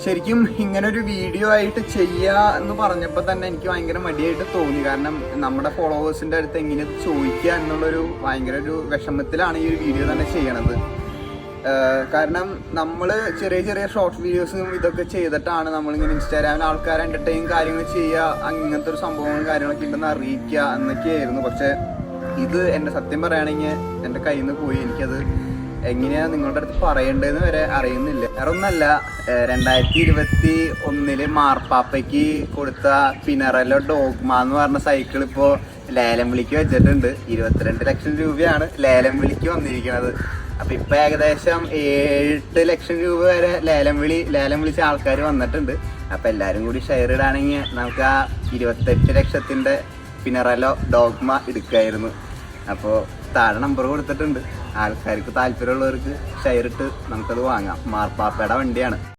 ശരിക്കും ഇങ്ങനൊരു വീഡിയോ ആയിട്ട് ചെയ്യുക എന്ന് പറഞ്ഞപ്പോൾ തന്നെ എനിക്ക് ഭയങ്കര മടിയായിട്ട് തോന്നി. കാരണം നമ്മുടെ ഫോളോവേഴ്സിൻ്റെ അടുത്ത് എങ്ങനെ ചോദിക്കുക എന്നുള്ളൊരു ഭയങ്കര ഒരു വിഷമത്തിലാണ് ഈ ഒരു വീഡിയോ തന്നെ ചെയ്യണത്. കാരണം നമ്മൾ ചെറിയ ചെറിയ ഷോർട്ട് വീഡിയോസും ഇതൊക്കെ ചെയ്തിട്ടാണ് നമ്മളിങ്ങനെ ഇൻസ്റ്റാഗ്രാമിൽ ആൾക്കാരെ എൻ്റർടൈൻ കാര്യങ്ങൾ ചെയ്യുക, അങ്ങനത്തെ ഒരു സംഭവങ്ങളും കാര്യങ്ങളൊക്കെ ഉണ്ടെന്ന് അറിയിക്കുക എന്നൊക്കെയായിരുന്നു. പക്ഷേ ഇത് എൻ്റെ സത്യം പറയുകയാണെങ്കിൽ എൻ്റെ കയ്യിൽ നിന്ന് പോയി. എനിക്കത് എങ്ങനെയാണ് നിങ്ങളുടെ അടുത്ത് പറയേണ്ടതെന്ന് വരെ അറിയുന്നില്ല. വേറെ ഒന്നല്ല, 2021 മാർപ്പാപ്പയ്ക്ക് കൊടുത്ത പിനറല്ലോ ഡോഗ്മ എന്ന് പറഞ്ഞ സൈക്കിൾ ഇപ്പോൾ ലേലം വിളിക്ക് വെച്ചിട്ടുണ്ട്. 22 ലക്ഷം രൂപയാണ് ലേലം വിളിക്ക് വന്നിരിക്കുന്നത്. അപ്പം ഇപ്പം ഏകദേശം 8 ലക്ഷം രൂപ വരെ ലേലം വിളിച്ച ആൾക്കാർ വന്നിട്ടുണ്ട്. അപ്പം എല്ലാവരും കൂടി ഷെയർ ഇടാണെങ്കിൽ നമുക്ക് ആ 28 ലക്ഷത്തിൻ്റെ പിനറല്ലോ ഡോഗ്മ എടുക്കായിരുന്നു. അപ്പോൾ താഴെ നമ്പർ കൊടുത്തിട്ടുണ്ട്. ആൾക്കാർക്ക് താല്പര്യമുള്ളവർക്ക് ഷെയർ ഇട്ട് നമുക്കത് വാങ്ങാം. മാർപ്പാപ്പയുടെ വണ്ടിയാണ്.